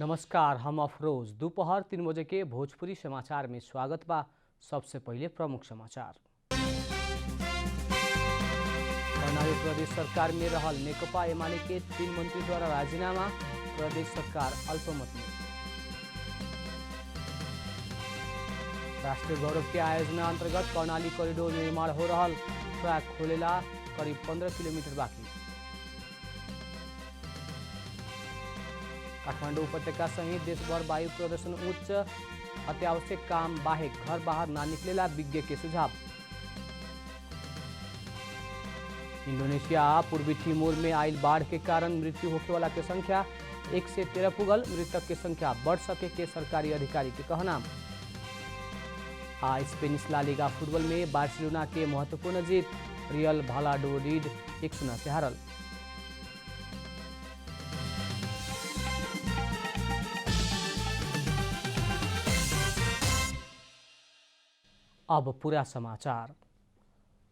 नमस्कार, हम अफरोज। दोपहर 3 बजे के भोजपुरी समाचार में स्वागत बा। सबसे पहले प्रमुख समाचार। कर्णाली प्रदेश सरकार में रहल नेकपा एमाले के 3 मंत्री द्वारा राजीनामा, प्रदेश सरकार अल्पमत में। राष्ट्रीय गौरव के आयोजना अंतर्गत कर्णाली कॉरिडोर निर्माण हो रहा, ट्रैक खोलेला करीब 15 किलोमीटर बाकी। काठमाडौँ उपत्यका सहित देशभर वायु प्रदूषण उच्च, अत्यावश्यक काम बाहेक घर बाहर ना निकलेला विज्ञ के सुझाव। इंडोनेशिया पूर्वी तिमोर में आयल बाढ़ के कारण मृत्यु होने वाला के संख्या 1 से 13 पुगल, मृतक की संख्या बढ़ सके के सरकारी अधिकारी के कहना। स्पेनिश ला लीगा फुटबॉल में बार्सिलोना के महत्वपूर्ण जीत, रियल भालाडोलिड 1-0 से हारल। अब पूरा समाचार।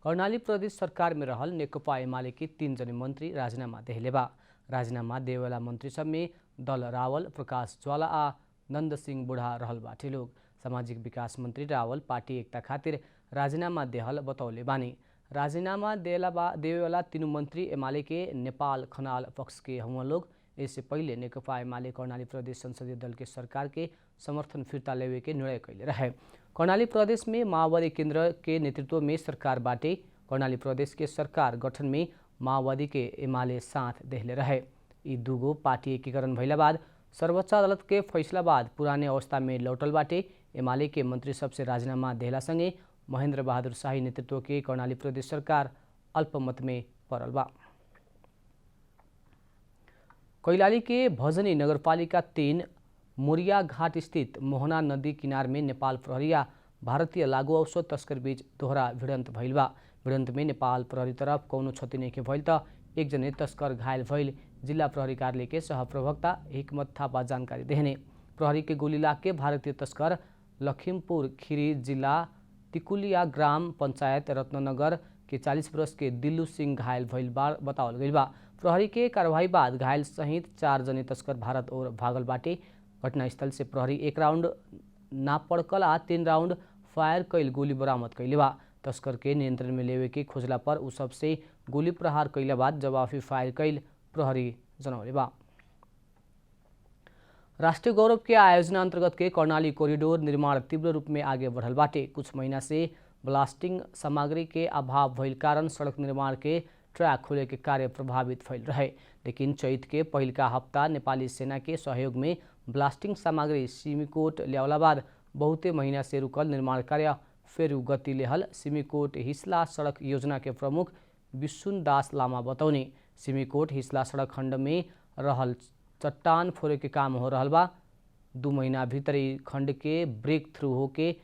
कर्णाली प्रदेश सरकार में रहल नेकपा एमाले के 3 जने मंत्री राजीनामा देहले बा। राजीनामा देवेला मंत्री सब में दल रावल, प्रकाश ज्वाला आ नंद सिंह बुढ़ा रहल बाटे लोग। सामाजिक विकास मंत्री रावल पार्टी एकता खातिर राजीनामा देहल बतौले बानी। राजीनामा देवेवाला 3 मंत्री एमाले के नेपाल खनाल पक्ष के हुआ लोग। इससे पहले नेकपा एमाले कर्णाली प्रदेश संसदीय दल के सरकार के समर्थन फिर्ता लेवे के निर्णय कैले रहे। कर्णाली प्रदेश में माओवादी केंद्र के नेतृत्व में सरकार बाटे। कर्णाली प्रदेश के सरकार गठन में माओवादी के एमाले साथ देहले रहे। यी दुगो पार्टी एकीकरण भइला बाद सर्वोच्च अदालत के फैसला बाद पुराने अवस्था में लौटल बाटे। एमाले के मंत्री सबसे राजीनामा देहला संगे महेंद्र बहादुर शाही नेतृत्व के कर्णाली प्रदेश सरकार अल्पमत में पड़ल बा। कैलाली के भजनी नगरपालिका 3 मोरिया घाट स्थित मोहना नदी किनार में नेपाल प्रहरी आ भारतीय लागू औषध तस्कर बीच दोहरा भिड़ंत भइल बा। भिड़ंत में नेपाल प्रहरी तरफ कौनो क्षति नहीं भइल त एक जने तस्कर घायल भइल जिला प्रहरी कार्यालय के सहप्रवक्ता हिकमत थापा जानकारी देहने। प्रहरी के गोली लाग के भारतीय तस्कर लखीमपुर खीरी जिला तिकुलिया ग्राम पंचायत रत्ननगर के 40 वर्ष के दिल्लू सिंह घायल भइल बतावल गइल बा। प्रहरी के कार्रवाई बाद घायल सहित 4 जने तस्कर भारत और भागल बाटे। घटनास्थल से प्रहरी 1 राउंड नापड़कल आ 3 राउंड फायर कैल गोली बरामद कैले बा। तस्कर के नियंत्रण में लेवे के खोजला पर उ सबसे गोली प्रहार कैला बाद जवाबी फायर कैल प्रहरी जनौले बा। राष्ट्रीय गौरव के आयोजना अंतर्गत के कर्णाली कॉरिडोर निर्माण तीव्र रूप में आगे बढ़ल बाटे। कुछ महीना से ब्लास्टिंग सामग्री के अभाव भइल कारण सड़क निर्माण के ट्रैक खोले के कार्य प्रभावित भइल रहे। लेकिन चैत के पहिलका हफ्ता नेपाली सेना के सहयोग में ब्लास्टिंग सामग्री सिमीकोट ल्यावला बाद बहुते महीना से रुकल निर्माण कार्य फेर गति लेहल सिमीकोट हिस्ला सड़क योजना के प्रमुख विशुन दास लामा बतौने। सिमीकोट हिस्ला सड़क खंड में रहल चट्टान फोड़े के काम हो रहा बा। 2 महीना भीतर खंड के ब्रेक थ्रू होके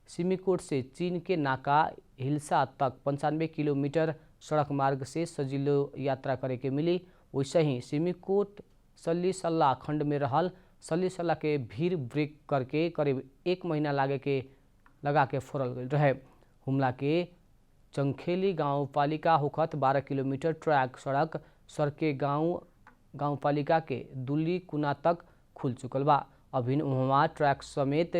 सिमीकोट से चीन के नाका हिल्सा तक 95 किलोमीटर सड़क मार्ग से सजिलो यात्रा करे के मिली। वैसे ही सिमीकोट सल्लीसल्ला खंड में रहल सल्लीसल्ला के भीड़ ब्रेक करके करीब 1 महीना लगा के फोड़ल गई रहे। हुमला के चंखेली गांवपालिका होखत 12 किलोमीटर ट्रैक सड़क सरके गांवपालिका के दुल्ली कुना तक खुल चुकल बा। अभिन वहाँ ट्रैक समेत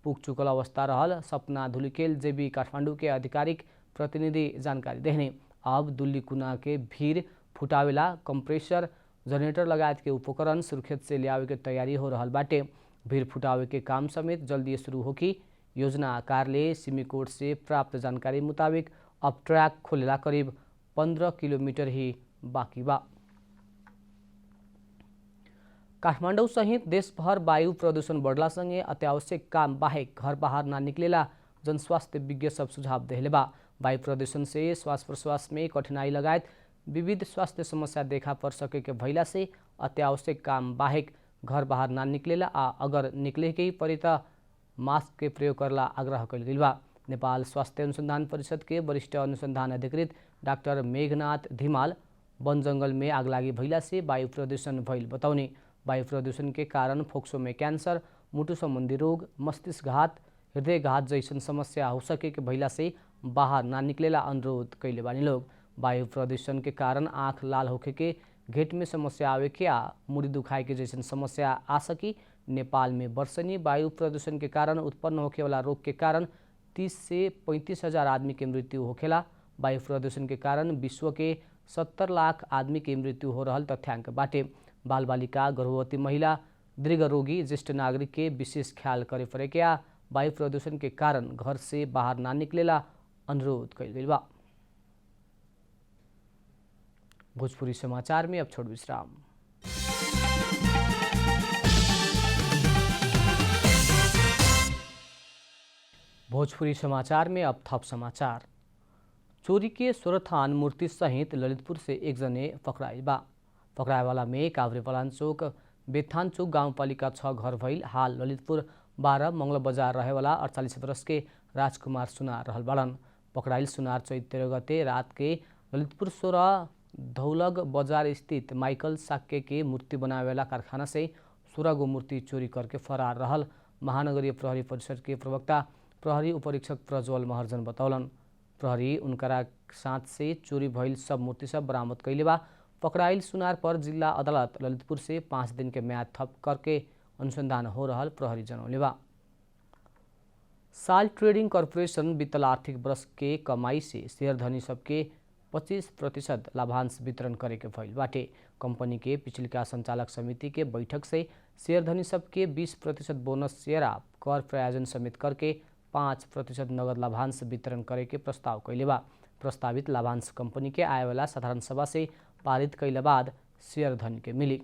पुग चुकल अवस्था रहल सपना धुलिखेल जेबी काठमाडौँ के आधिकारिक प्रतिनिधि जानकारी देहने। अब दुल्ली कुना के भीड़ फुटावेला कंप्रेसर जनरेटर लगायत के उपकरण सुर्खेत से लियावे के तैयारी हो रहल बाटे। भीड़ फुटावे के काम समेत जल्दी शुरू होगी। योजना कार्यालय सिमीकोट से प्राप्त जानकारी मुताबिक अब ट्रैक खोलेला करीब 15 किलोमीटर ही बाकी बा। काठमाडौँ सहित देशभर वायु प्रदूषण बढ़ला संगे अत्यावश्यक काम बाहेक घर बाहर ना निकलेला जनस्वास्थ्य विज्ञ सब सुझाव देहले बा। वायु प्रदूषण से श्वास प्रश्वास में कठिनाई लगायत विविध स्वास्थ्य समस्या देखा पड़ सके के भइला से अत्यावश्यक काम बाहेक घर बाहर ना निकलेला आ अगर निकले के ही पड़ी त मास्क के प्रयोग करला आग्रह कइल गइल बा। नेपाल स्वास्थ्य अनुसंधान परिषद के वरिष्ठ अनुसंधान अधिकृत डाक्टर मेघनाथ धिमाल वन जंगल में आगलागी भइला से वायु प्रदूषण भइल बताउने। वायु प्रदूषण के कारण फोक्सो में कैंसर, मुटु संबंधी रोग, मस्तिष्क घात, हृदय घात जैसन समस्या हो सके के भइला से बाहर ना निकलेला अनुरोध कैले बानी लोग। वायु प्रदूषण के कारण आँख लाल होखे के, घेट में समस्या आवे के आ मुड़ी दुखाए के जैसन समस्या आ सकी। नेपाल में वर्षनी वायु प्रदूषण के कारण उत्पन्न होखे वाला रोग के कारण 30 से 35 हजार आदमी के मृत्यु होखेला। वायु प्रदूषण के कारण विश्व के 70 लाख आदमी के मृत्यु हो रहल तथ्यांक बाटे। बाल बालिका, गर्भवती महिला, दीर्घ रोगी, ज्येष्ठ नागरिक के विशेष ख्याल करे पड़े के आ वायु प्रदूषण के कारण घर से बाहर ना निकलेला अनुरोध कइल गइल बा। भोजपुरी समाचार में अब छोड़ विश्राम। भोजपुरी समाचार में अब थप समाचार। चोरी के स्वरथान मूर्ति सहित ललितपुर से एक जने पकड़ाइल बा। पकड़ाए वाला में काभ्रेपलान चौक, बेथान चौक गाउँपालिका 6 घर भइल। हाल ललितपुर 12 मंगल बजार रहेवाला 48 वर्ष के राजकुमार सुनार रहल बाड़न। पकड़ाइल सुनार चैत 13 गते रात के ललितपुर 16 धौलग बजार स्थित माइकल साक्य के मूर्ति बनावे वाला कारखाना से 16 गो मूर्ति चोरी करके फरार रहल। महानगरीय प्रहरी परिषद के प्रवक्ता प्रहरी उपरीक्षक प्रज्वल महर्जन बतौलन। प्रहरी उनकरा साथ से चोरी भइल सब मूर्ति सब बरामद कैले बा। पकड़ाइल सुनार पर जिला अदालत ललितपुर से 5 दिन के म्याद थप करके अनुसंधान हो रहल प्रहरी जनौले बा। साल ट्रेडिंग कॉर्पोरेशन बीतल आर्थिक वर्ष के कमाई से शेयरधनी सबके 25% लाभांश वितरण करे के भइल बाटे। कंपनी के पिछलिका संचालक समिति के बैठक से शेयरधनी सबके 20% बोनस शेयर आ कर प्रायोजन समेत करके 5% नगद लाभांश वितरण करे के प्रस्ताव कैले बा। प्रस्तावित लाभांश कंपनी के आए वाला साधारण सभा से पारित कैला बाद शेयरधनी के मिली।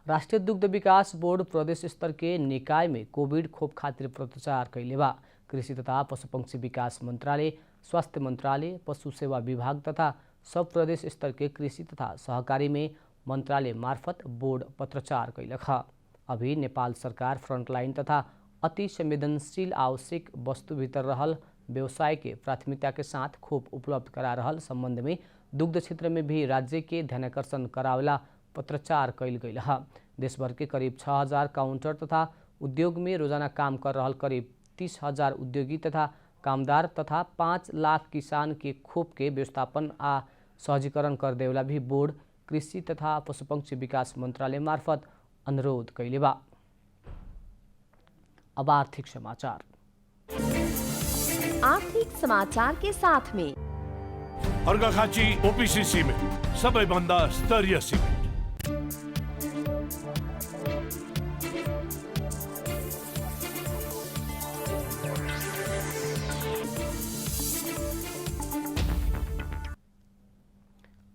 राष्ट्रीय दुग्ध विकास बोर्ड प्रदेश स्तर के निकाय में कोविड खोप खातिर पत्राचार कैले बा। कृषि तथा पशुपक्षी विकास मंत्रालय, स्वास्थ्य मंत्रालय, पशु सेवा विभाग तथा सब प्रदेश स्तर के कृषि तथा सहकारी में मंत्रालय मार्फत बोर्ड पत्राचार कैलक ह। अभी नेपाल सरकार फ्रंटलाइन तथा अति संवेदनशील आवश्यक वस्तु भीतर रहल व्यवसाय के प्राथमिकता के साथ खोप उपलब्ध करा रहल संबंध में दुग्ध क्षेत्र में भी राज्य के ध्यानाकर्षण करावेला पत्राचार कैल गइल ह। देशभर के करीब 6000 काउंटर तथा उद्योग में रोजाना काम कर रहल करीब 30,000 उद्योगी तथा कामदार तथा 5 लाख किसान के खोप के व्यवस्थापन आ सहजीकरण कर देवेला भी बोर्ड कृषि तथा पशुपक्षी विकास मंत्रालय मार्फत अनुरोध कैले बा। अब आर्थिक समाचार। आर्थिक समाचार के साथ में अर्घाखाँची ओपीसी सिमेन्ट सबैभन्दा स्तरीय सिमेन्ट।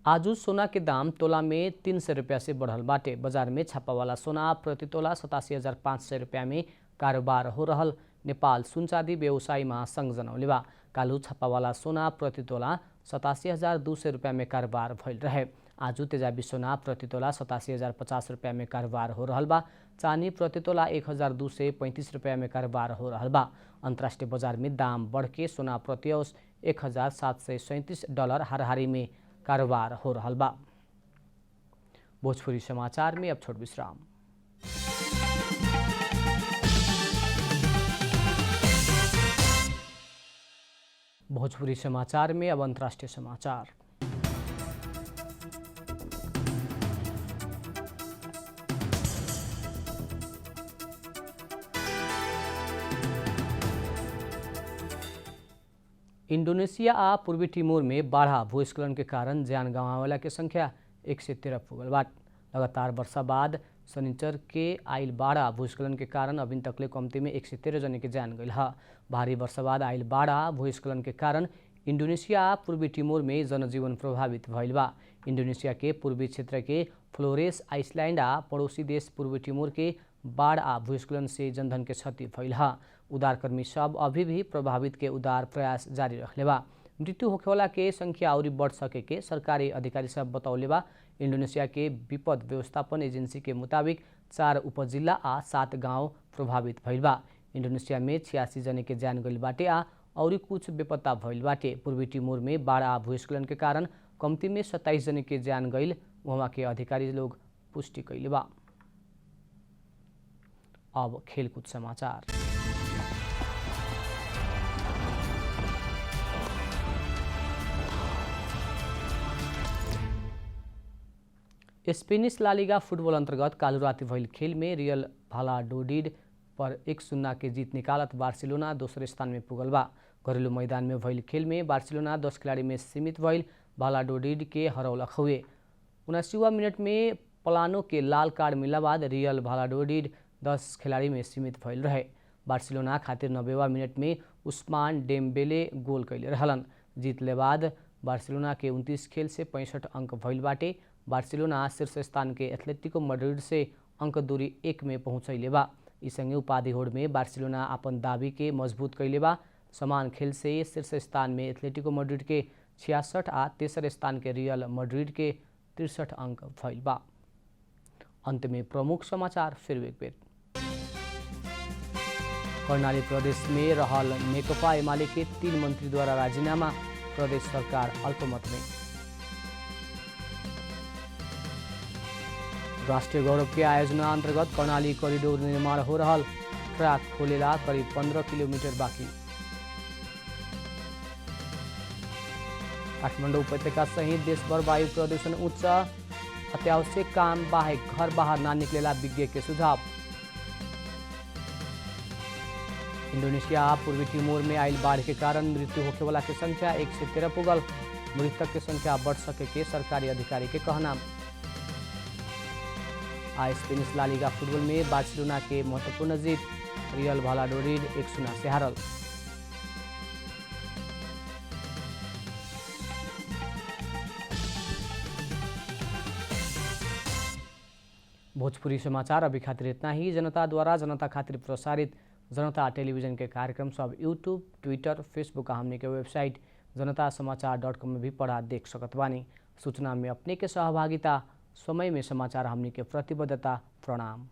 आजू सोना के दाम तोला में 300 रुपया से बढ़ल बाटे। बाजार में छापा वाला सोना प्रति तोला 87,500 रुपया में कारोबार हो रहल नेपाल सुन चाँदी व्यवसायी महासंघ जनौले बा। कालू छापा वाला सोना प्रति तोला 87,200 रुपया में कारोबार भइल रहे। आजू तेजाबी सोना प्रति तोला 87,050 रुपया में कारोबार हो रहल बा। चांदी प्रति तोला 1,235 रुपया में कारोबार हो रहल बा। अंतर्राष्ट्रीय बाजार में दाम बढ़ के सोना प्रति औंस $1,737 हाराहारी में कारोबार हो रहल बा। भोजपुरी समाचार में अब छोट विश्राम। भोजपुरी समाचार में अब अंतर्राष्ट्रीय समाचार। इंडोनेशिया आ पूर्वी टिमोर में बाढ़ा भूस्खलन के कारण जान गंवावेला के संख्या 113 पुगल बाट। लगातार वर्षा बाद शनिचर के आइल बाढ़ा भूस्खलन के कारण अभी तकले कम्ती में 113 जने के जान गइल ह। भारी वर्षा बाद आइल बाढ़ा भूस्खलन के कारण इंडोनेशिया आ पूर्वी टिमोर में जनजीवन प्रभावित भइल बा। इंडोनेशिया के पूर्वी क्षेत्र के फ्लोरेस आइसलैंड आ पड़ोसी देश पूर्वी टिमोर के बाढ़ आ भूस्खलन से जनधन के क्षति भइल ह। उद्धारकर्मी सब अभी भी प्रभावित के उद्धार प्रयास जारी रखले बा। मृत्यु होखेवाला के संख्या और बढ़ सके के सरकारी अधिकारी सब बतौले बा। इंडोनेशिया के विपद व्यवस्थापन एजेंसी के मुताबिक 4 उपजिल्ला आ 7 गांव प्रभावित भइल बा। इंडोनेशिया में 86 जने के जान गइल बाटे आ और कुछ बेपत्ता भइल बाटे। पूर्वी टिमोर में बाढ़ आ भूस्खलन के कारण कम्ती में 27 जने के जान गइल वहाँ के अधिकारी लोग पुष्टि कैले बा। अब खेलकूद समाचार। स्पेनिश ला लीगा फुटबॉल अंतर्गत कालू राति भइल खेल में रियल भालाडोलिड पर 1-0 के जीत निकालत बार्सिलोना दोसर स्थान में पुगल बा। घरेलू मैदान में भइल खेल में बार्सिलोना 10 खिलाड़ी में सीमित भइल भालाडोलिड के हरौलक हुए। 79वां मिनट में पलानो के लाल कार्ड मिलला बाद रियल भालाडोलिड 10 खिलाड़ी में सीमित भइल रहे। बार्सिलोना खातिर 90वां मिनट में उस्मान डेम्बेले गोल कैले रहलन। जीतले बाद बार्सिलोना के 29 खेल से 65 अंक भइल बाटे। बार्सिलोना शीर्ष स्थान के एथलेटिको मैड्रिड से अंक दूरी 1 में पहुँचैले बा। ई संगे उपाधि होड़ में बार्सिलोना अपन दावी के मजबूत कैले बा। समान खेल से शीर्ष स्थान में एथलेटिको मैड्रिड के 66 आ तेसर स्थान के रियल मैड्रिड के 63 अंक भइल बा। अंत में प्रमुख समाचार फिर एक बेर। कर्णाली प्रदेश में रहल नेकपा एमाले के 3 मंत्री द्वारा राजीनामा, प्रदेश सरकार अल्पमत में। राष्ट्रीय गौरव के आयोजना अंतर्गत कर्णाली कॉरिडोर निर्माण हो रहा, ट्रैक खोलेला करीब 15 किलोमीटर बाकी। काठमाडौँ उपत्यका सहित देशभर वायु प्रदूषण उच्च, अत्यावश्यक काम बाहेक घर बाहर ना निकलेला विज्ञ के सुझाव। इंडोनेशिया पूर्वी तिमोर में आयल बाढ़ के कारण मृत्यु होने वाला की संख्या 1 से 13 पुगल, मृतक की संख्या बढ़ सके के सरकारी अधिकारी के कहना। आज स्पेनिश ला लीगा फुटबॉल में बार्सिलोना के महत्वपूर्ण जीत, रियल भालाडोलिड 1-0 से हारल। भोजपुरी समाचार अभी खातिर इतना ही। जनता द्वारा जनता खातिर प्रसारित जनता टेलीविजन के कार्यक्रम सब यूट्यूब, ट्विटर, फेसबुक हमने के वेबसाइट जनतासमाचार.com में भी पढ़ा देख सकत बानी। सूचना में अपने के सहभागिता, समय में समाचार हमने के प्रतिबद्धता। प्रणाम।